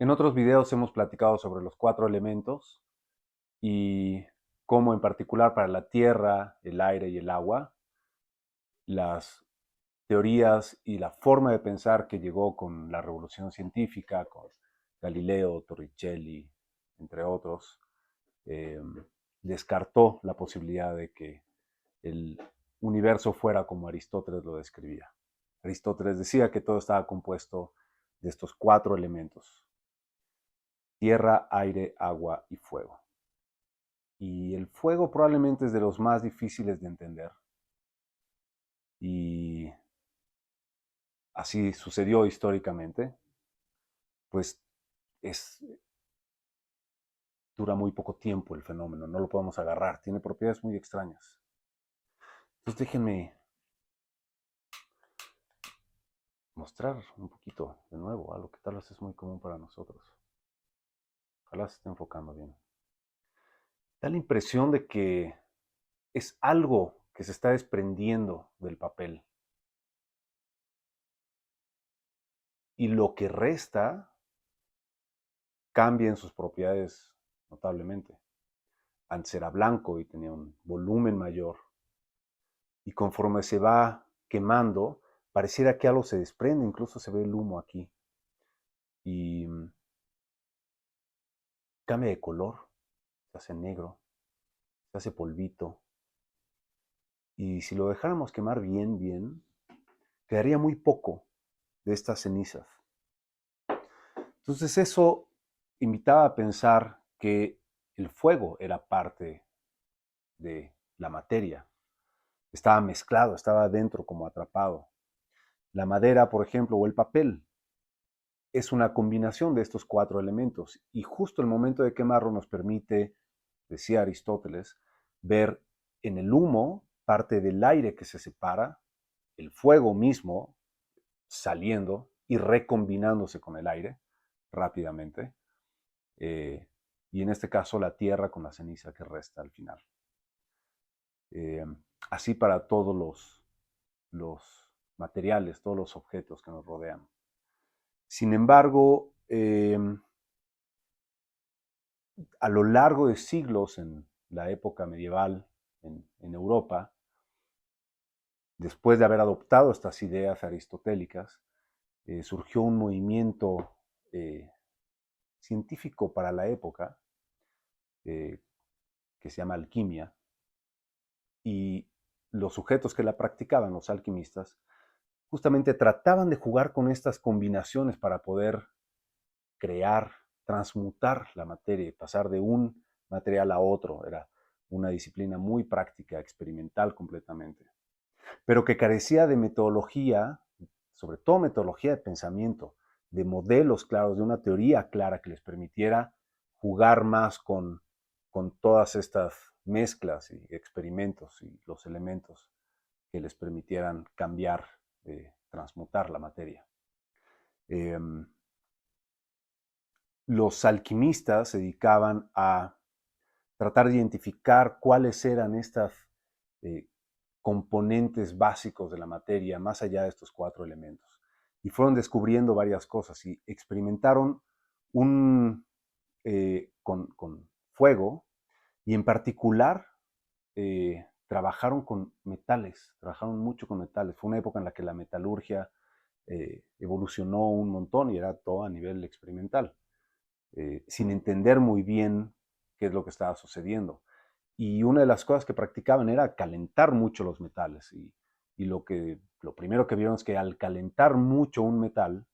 En otros videos hemos platicado sobre los cuatro elementos y cómo en particular para la tierra, el aire y el agua, las teorías y la forma de pensar que llegó con la revolución científica, con Galileo, Torricelli, entre otros, eh, descartó la posibilidad de que el universo fuera como Aristóteles lo describía. Aristóteles decía que todo estaba compuesto de estos cuatro elementos: tierra, aire, agua y fuego. Y el fuego probablemente es de los más difíciles de entender. Y así sucedió históricamente, pues es, dura muy poco tiempo el fenómeno, no lo podemos agarrar, tiene propiedades muy extrañas. Entonces déjenme mostrar un poquito de nuevo algo que tal vez es muy común para nosotros. Ojalá se esté enfocando bien. Da la impresión de que es algo que se está desprendiendo del papel. Y lo que resta cambia en sus propiedades notablemente. Antes era blanco y tenía un volumen mayor. Y conforme se va quemando, pareciera que algo se desprende, incluso se ve el humo aquí. Y cambia de color, se hace negro, se hace polvito. Y si lo dejáramos quemar bien, bien, quedaría muy poco de estas cenizas. Entonces eso invitaba a pensar que el fuego era parte de la materia. Estaba mezclado, estaba dentro como atrapado. La madera, por ejemplo, o el papel, es una combinación de estos cuatro elementos. Y justo el momento de quemarlo nos permite, decía Aristóteles, ver en el humo parte del aire que se separa, el fuego mismo saliendo y recombinándose con el aire rápidamente, eh, y en este caso la tierra con la ceniza que resta al final. Eh, Así para todos los materiales, todos los objetos que nos rodean. Sin embargo, a lo largo de siglos en la época medieval en Europa, después de haber adoptado estas ideas aristotélicas, surgió un movimiento científico para la época eh, que se llama alquimia, y los sujetos que la practicaban, los alquimistas, justamente trataban de jugar con estas combinaciones para poder crear, transmutar la materia y pasar de un material a otro. Era una disciplina muy práctica, experimental completamente, pero que carecía de metodología, sobre todo metodología de pensamiento, de modelos claros, de una teoría clara que les permitiera jugar más con todas estas mezclas y experimentos y los elementos que les permitieran cambiar, transmutar la materia. Eh, los alquimistas se dedicaban a tratar de identificar cuáles eran estas eh, componentes básicos de la materia, más allá de estos cuatro elementos. Y fueron descubriendo varias cosas y experimentaron con fuego, y en particular trabajaron con metales, trabajaron mucho con metales. Fue una época en la que la metalurgia evolucionó un montón y era todo a nivel experimental, sin entender muy bien qué es lo que estaba sucediendo. Y una de las cosas que practicaban era calentar mucho los metales. Y lo primero que vieron es que al calentar mucho un metal,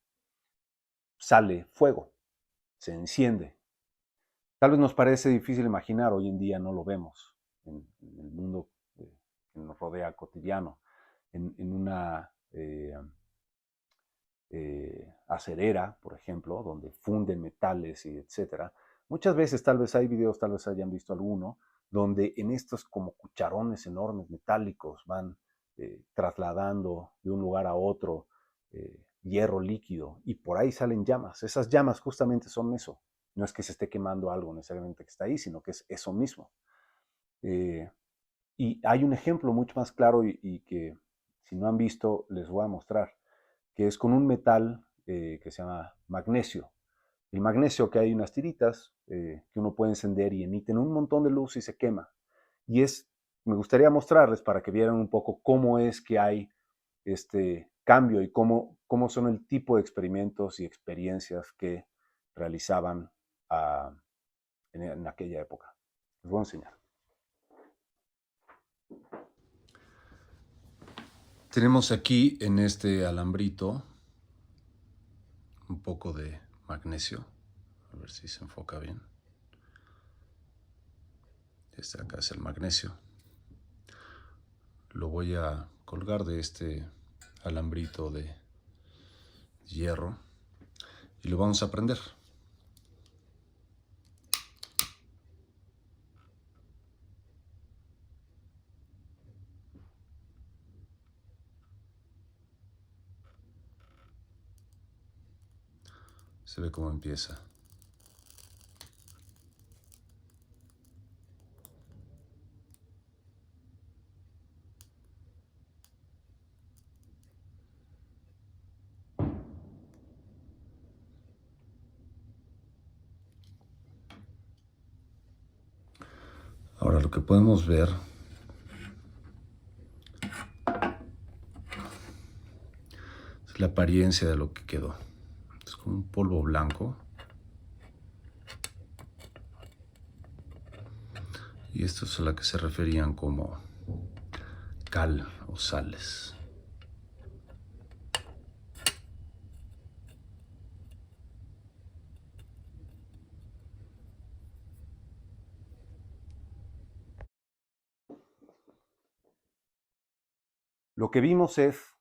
sale fuego, se enciende. Tal vez nos parece difícil imaginar, hoy en día no lo vemos en el mundo que nos rodea cotidiano, en una acerera, por ejemplo, donde funden metales y etcétera. Muchas veces, tal vez hay videos, tal vez hayan visto alguno, donde en estos como cucharones enormes metálicos van trasladando de un lugar a otro hierro líquido y por ahí salen llamas. Esas llamas justamente son eso. No es que se esté quemando algo necesariamente que está ahí, sino que es eso mismo. Eh, y hay un ejemplo mucho más claro y que si no han visto les voy a mostrar, que es con un metal que se llama magnesio. El magnesio, que hay unas tiritas que uno puede encender y emiten un montón de luz y se quema. Y me gustaría mostrarles para que vieran un poco cómo es que hay este cambio y cómo son el tipo de experimentos y experiencias que realizaban uh, en aquella época. Les voy a enseñar. Tenemos aquí en este alambrito un poco de magnesio. A ver si se enfoca bien. Este acá es el magnesio. Lo voy a colgar de este alambrito de hierro y lo vamos a prender. Se ve cómo empieza. Ahora lo que podemos ver es la apariencia de lo que quedó. Es como un polvo blanco. Y esto es a la que se referían como cal o sales. Lo que vimos es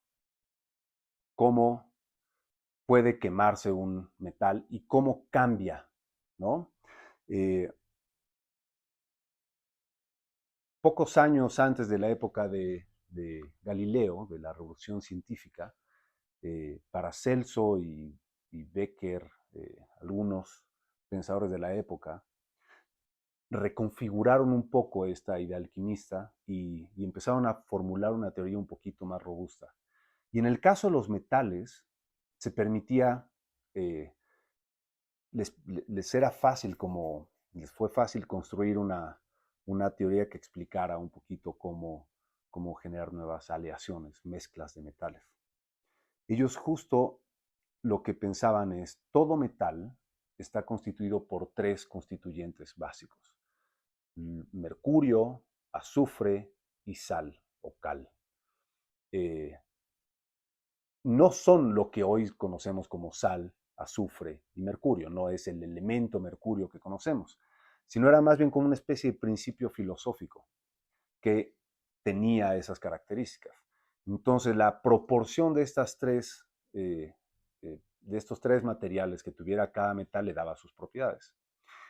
cómo puede quemarse un metal y cómo cambia, ¿no? Pocos años antes de la época de Galileo, de la revolución científica, Paracelso y Becker, algunos pensadores de la época, reconfiguraron un poco esta idea alquimista y empezaron a formular una teoría un poquito más robusta. Y en el caso de los metales, se permitía, eh, les era fácil, como les fue fácil construir una teoría que explicara un poquito cómo generar nuevas aleaciones, mezclas de metales. Ellos justo lo que pensaban es, todo metal está constituido por tres constituyentes básicos: mercurio, azufre y sal o cal. Eh, no son lo que hoy conocemos como sal, azufre y mercurio, no es el elemento mercurio que conocemos, sino era más bien como una especie de principio filosófico que tenía esas características. Entonces, la proporción de de estos tres materiales que tuviera cada metal le daba sus propiedades.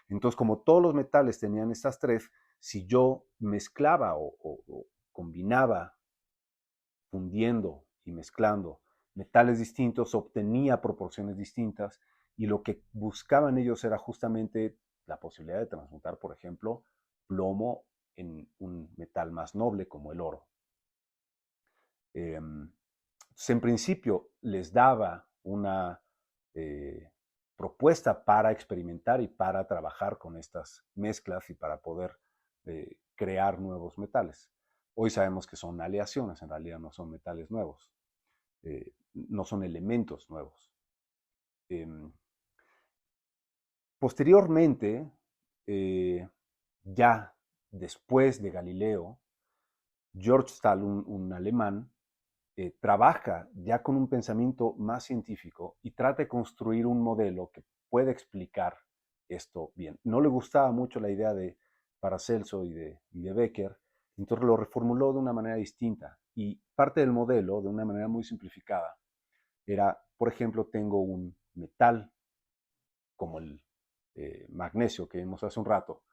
Entonces, como todos los metales tenían estas tres, si yo mezclaba o combinaba, fundiendo y mezclando metales distintos, obtenía proporciones distintas, y lo que buscaban ellos era justamente la posibilidad de transmutar, por ejemplo, plomo en un metal más noble como el oro. En principio les daba una propuesta para experimentar y para trabajar con estas mezclas y para poder crear nuevos metales. Hoy sabemos que son aleaciones, en realidad no son metales nuevos, no son elementos nuevos. Posteriormente, ya después de Galileo, George Stahl, un alemán, trabaja ya con un pensamiento más científico y trata de construir un modelo que pueda explicar esto bien. No le gustaba mucho la idea de Paracelso y de Becker, entonces lo reformuló de una manera distinta. Y parte del modelo, de una manera muy simplificada, era, por ejemplo, tengo un metal como el magnesio que vimos hace un rato,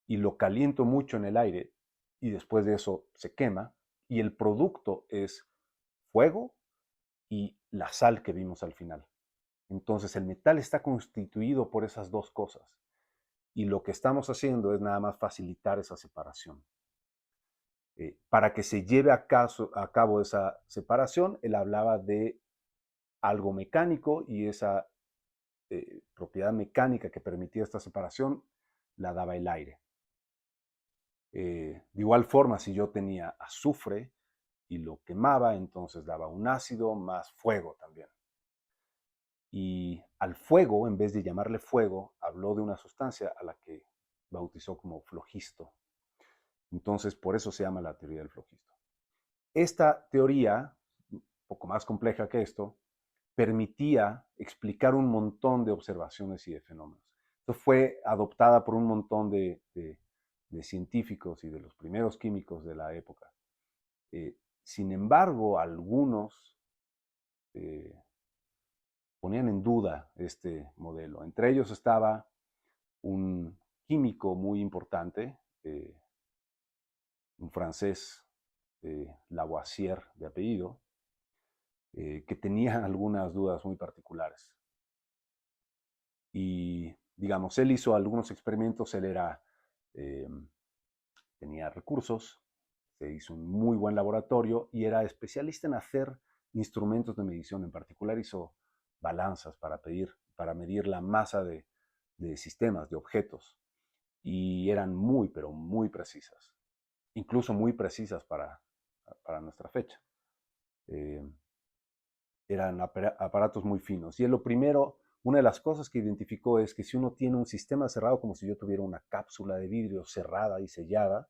y lo caliento mucho en el aire, y después de eso se quema, y el producto es fuego y la sal que vimos al final. Entonces el metal está constituido por esas dos cosas, y lo que estamos haciendo es nada más facilitar esa separación. Para que se lleve a cabo esa separación, él hablaba de algo mecánico, y propiedad mecánica que permitía esta separación la daba el aire. De igual forma, si yo tenía azufre y lo quemaba, entonces daba un ácido más fuego también. Y al fuego, en vez de llamarle fuego, habló de una sustancia a la que bautizó como flogisto. Entonces, por eso se llama la teoría del flogisto. Esta teoría, un poco más compleja que esto, permitía explicar un montón de observaciones y de fenómenos. Esto fue adoptada por un montón de científicos y de los primeros químicos de la época. Sin embargo, algunos ponían en duda este modelo. Entre ellos estaba un químico muy importante, un francés, Lavoisier de apellido, que tenía algunas dudas muy particulares. Y, digamos, él hizo algunos experimentos, él era, tenía recursos, se hizo un muy buen laboratorio y era especialista en hacer instrumentos de medición. En particular hizo balanzas para medir la masa de sistemas, de objetos. Y eran muy, pero muy precisas. Incluso muy precisas para nuestra fecha. Eran aparatos muy finos. Y una de las cosas que identificó es que si uno tiene un sistema cerrado, como si yo tuviera una cápsula de vidrio cerrada y sellada,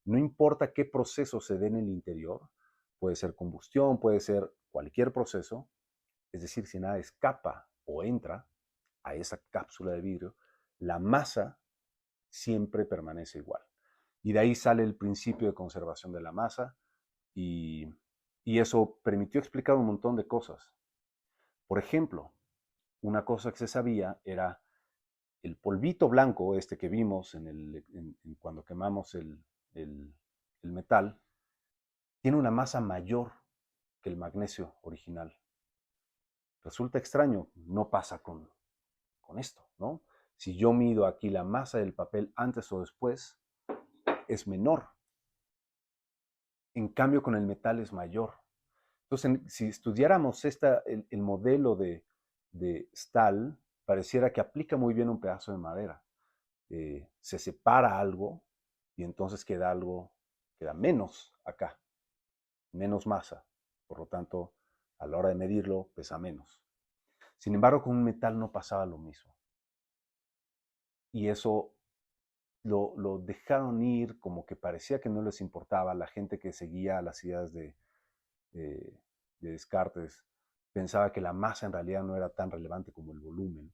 no importa qué proceso se dé en el interior, puede ser combustión, puede ser cualquier proceso, es decir, si nada escapa o entra a esa cápsula de vidrio, la masa siempre permanece igual. Y de ahí sale el principio de conservación de la masa y eso permitió explicar un montón de cosas. Por ejemplo, una cosa que se sabía era el polvito blanco, este que vimos cuando quemamos el metal, tiene una masa mayor que el magnesio original. Resulta extraño, no pasa con esto, ¿no? Si yo mido aquí la masa del papel antes o después, es menor. En cambio, con el metal es mayor. Entonces, si estudiáramos el modelo de Stahl, pareciera que aplica muy bien un pedazo de madera. Se separa algo y entonces queda menos acá, menos masa. Por lo tanto, a la hora de medirlo, pesa menos. Sin embargo, con un metal no pasaba lo mismo. Y eso lo dejaron ir, como que parecía que no les importaba. La gente que seguía las ideas de Descartes pensaba que la masa en realidad no era tan relevante como el volumen.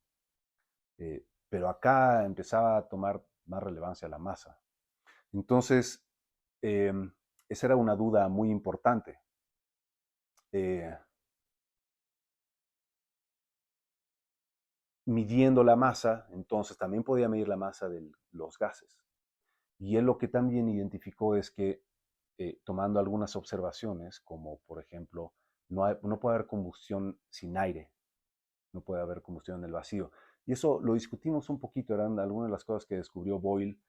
Pero acá empezaba a tomar más relevancia la masa. Entonces, esa era una duda muy importante. Midiendo la masa, entonces también podía medir la masa de los gases. Y él lo que también identificó es que, tomando algunas observaciones, como por ejemplo, no puede haber combustión sin aire, no puede haber combustión en el vacío. Y eso lo discutimos un poquito, eran algunas de las cosas que descubrió Boyle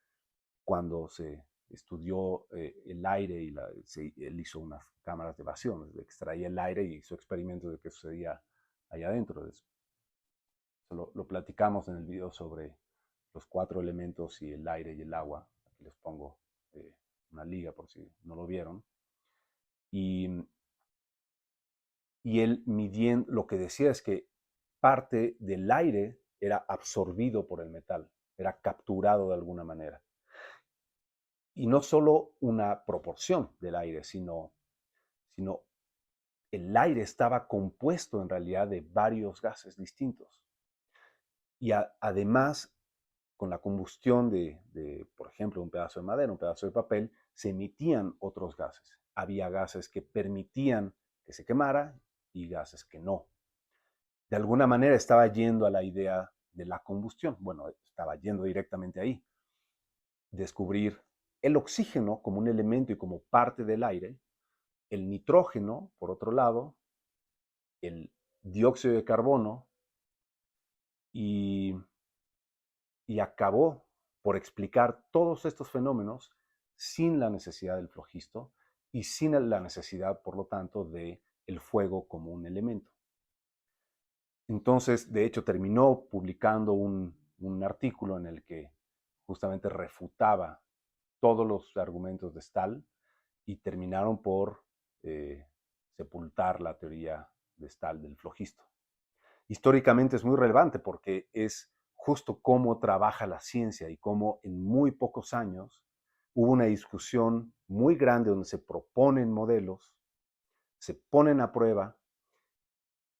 cuando se estudió el aire y él hizo unas cámaras de vacío, extraía el aire y hizo experimentos de qué sucedía allá adentro. Lo platicamos en el video sobre los 4 elementos y el aire y el agua. Aquí les pongo una liga por si no lo vieron. Y, y él midiendo, lo que decía es que parte del aire era absorbido por el metal, era capturado de alguna manera. Y no solo una proporción del aire, sino el aire estaba compuesto en realidad de varios gases distintos. Y además, con la combustión por ejemplo, un pedazo de madera, un pedazo de papel, se emitían otros gases. Había gases que permitían que se quemara y gases que no. De alguna manera estaba yendo a la idea de la combustión. Bueno, estaba yendo directamente ahí. Descubrir el oxígeno como un elemento y como parte del aire, el nitrógeno, por otro lado, el dióxido de carbono, y acabó por explicar todos estos fenómenos sin la necesidad del flogisto y sin la necesidad, por lo tanto, de el fuego como un elemento. Entonces, de hecho, terminó publicando un artículo en el que justamente refutaba todos los argumentos de Stahl y terminaron por sepultar la teoría de Stahl del flogisto. Históricamente es muy relevante porque es justo cómo trabaja la ciencia y cómo en muy pocos años hubo una discusión muy grande donde se proponen modelos, se ponen a prueba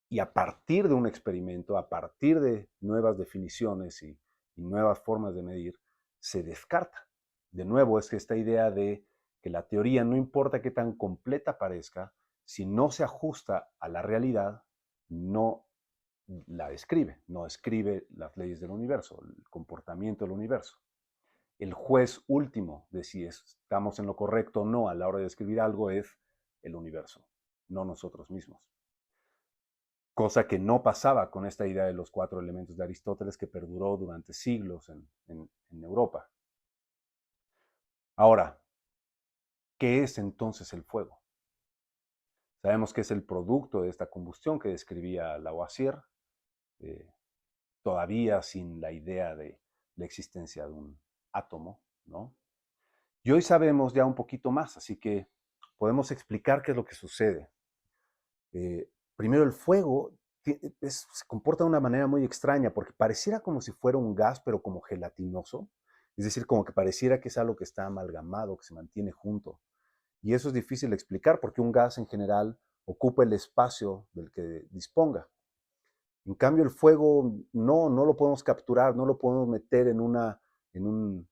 y a partir de un experimento, a partir de nuevas definiciones y nuevas formas de medir, se descarta. De nuevo, es que esta idea de que la teoría, no importa qué tan completa parezca, si no se ajusta a la realidad, no la describe, no describe las leyes del universo, el comportamiento del universo. El juez último de si estamos en lo correcto o no a la hora de describir algo es el universo, no nosotros mismos. Cosa que no pasaba con esta idea de los 4 elementos de Aristóteles, que perduró durante siglos en Europa. Ahora, ¿qué es entonces el fuego? Sabemos que es el producto de esta combustión que describía Lavoisier, eh, todavía sin la idea de la existencia de un átomo, ¿no? Y hoy sabemos ya un poquito más, así que podemos explicar qué es lo que sucede. Primero, el fuego se comporta de una manera muy extraña porque pareciera como si fuera un gas, pero como gelatinoso. Es decir, como que pareciera que es algo que está amalgamado, que se mantiene junto. Y eso es difícil de explicar porque un gas en general ocupa el espacio del que disponga. En cambio, el fuego no lo podemos capturar, no lo podemos meter en un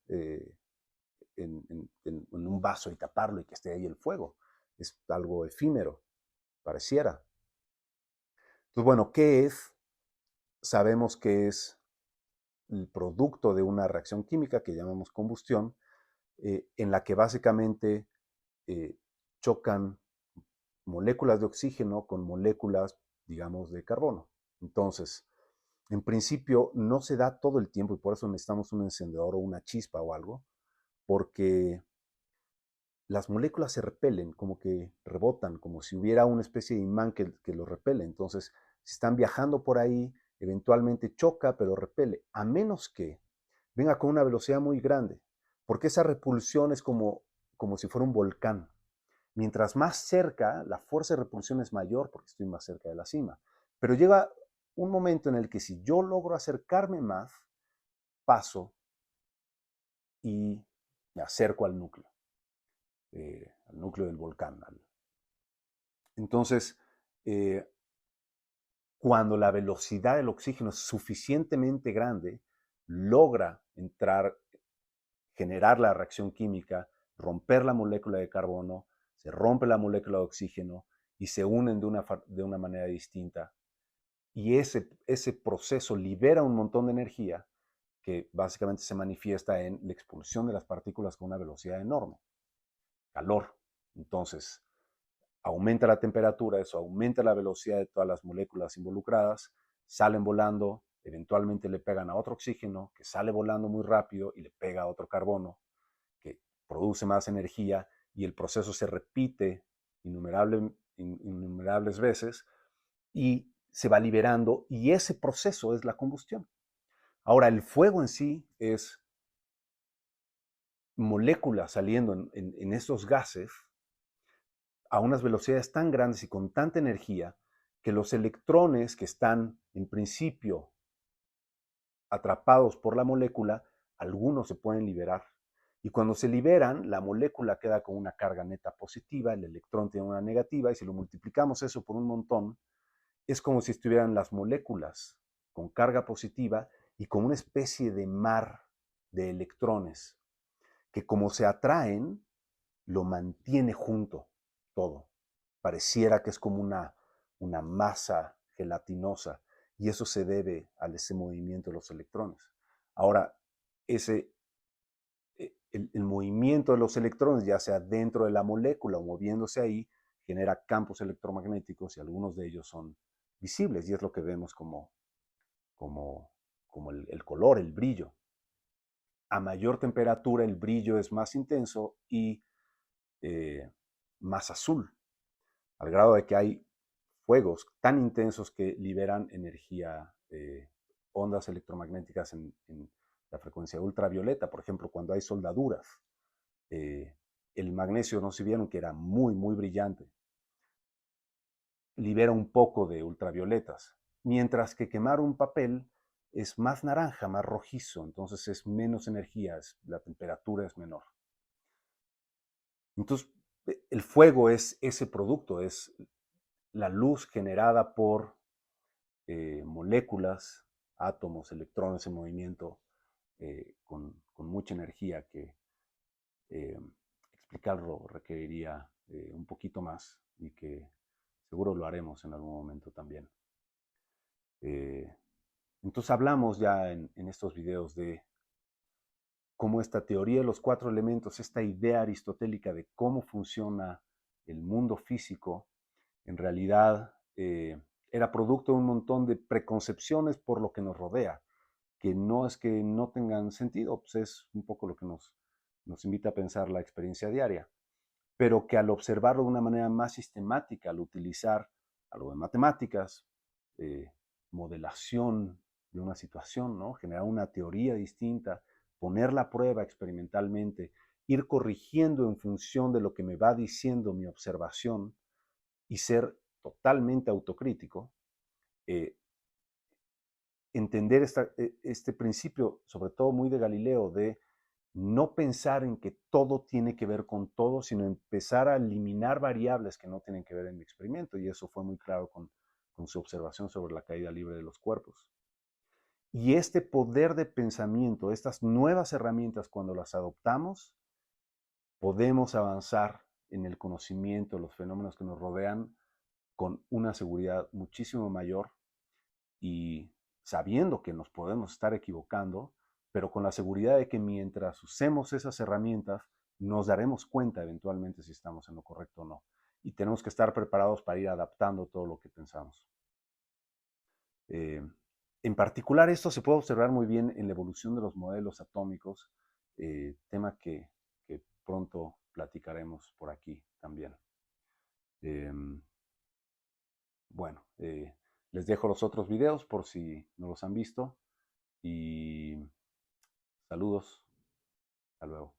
vaso y taparlo y que esté ahí el fuego. Es algo efímero, pareciera. Entonces, bueno, ¿qué es? Sabemos que es el producto de una reacción química que llamamos combustión, en la que básicamente eh, chocan moléculas de oxígeno con moléculas, digamos, de carbono. Entonces, en principio no se da todo el tiempo y por eso necesitamos un encendedor o una chispa o algo, porque las moléculas se repelen, como que rebotan, como si hubiera una especie de imán que lo repele. Entonces, si están viajando por ahí, eventualmente choca, pero repele, a menos que venga con una velocidad muy grande, porque esa repulsión es como si fuera un volcán. Mientras más cerca, la fuerza de repulsión es mayor porque estoy más cerca de la cima. Pero llega un momento en el que si yo logro acercarme más, paso y me acerco al núcleo del volcán. Entonces, eh, cuando la velocidad del oxígeno es suficientemente grande, logra entrar, generar la reacción química, romper la molécula de carbono, se rompe la molécula de oxígeno y se unen de una manera distinta. Y ese proceso libera un montón de energía que básicamente se manifiesta en la expulsión de las partículas con una velocidad enorme, calor. Entonces, aumenta la temperatura, eso aumenta la velocidad de todas las moléculas involucradas, salen volando, eventualmente le pegan a otro oxígeno que sale volando muy rápido y le pega a otro carbono que produce más energía y el proceso se repite innumerables veces y se va liberando y ese proceso es la combustión. Ahora, el fuego en sí es moléculas saliendo en estos gases a unas velocidades tan grandes y con tanta energía que los electrones que están en principio atrapados por la molécula, algunos se pueden liberar. Y cuando se liberan, la molécula queda con una carga neta positiva, el electrón tiene una negativa, y si lo multiplicamos eso por un montón, es como si estuvieran las moléculas con carga positiva y con una especie de mar de electrones, que como se atraen, lo mantiene junto todo. Pareciera que es como una masa gelatinosa y eso se debe a ese movimiento de los electrones. Ahora, el movimiento de los electrones, ya sea dentro de la molécula o moviéndose ahí, genera campos electromagnéticos y algunos de ellos son visibles y es lo que vemos como, como el color, el brillo. A mayor temperatura el brillo es más intenso y más azul, al grado de que hay fuegos tan intensos que liberan energía, ondas electromagnéticas en la frecuencia ultravioleta. Por ejemplo, cuando hay soldaduras, el magnesio, no se vieron que era muy, muy brillante, libera un poco de ultravioletas, mientras que quemar un papel es más naranja, más rojizo, entonces es menos energía, la temperatura es menor. Entonces, el fuego es ese producto, es la luz generada por moléculas, átomos, electrones en movimiento, con mucha energía que eh, explicarlo requeriría un poquito más y que seguro lo haremos en algún momento también. Eh, entonces hablamos ya en estos videos de cómo esta teoría de los cuatro elementos, esta idea aristotélica de cómo funciona el mundo físico, en realidad era producto de un montón de preconcepciones por lo que nos rodea, que no es que no tengan sentido, pues es un poco lo que nos invita a pensar la experiencia diaria, pero que al observarlo de una manera más sistemática, al utilizar algo de matemáticas, eh, modelación de una situación, ¿no? Generar una teoría distinta, poner la prueba experimentalmente, ir corrigiendo en función de lo que me va diciendo mi observación y ser totalmente autocrítico, eh, entender este principio, sobre todo muy de Galileo, de no pensar en que todo tiene que ver con todo, sino empezar a eliminar variables que no tienen que ver en mi experimento. Y eso fue muy claro con su observación sobre la caída libre de los cuerpos. Y este poder de pensamiento, estas nuevas herramientas, cuando las adoptamos, podemos avanzar en el conocimiento de los fenómenos que nos rodean con una seguridad muchísimo mayor y sabiendo que nos podemos estar equivocando, pero con la seguridad de que mientras usemos esas herramientas, nos daremos cuenta eventualmente si estamos en lo correcto o no. Y tenemos que estar preparados para ir adaptando todo lo que pensamos. En particular, esto se puede observar muy bien en la evolución de los modelos atómicos, tema que pronto platicaremos por aquí también. Eh, bueno, les dejo los otros videos por si no los han visto y saludos. Hasta luego.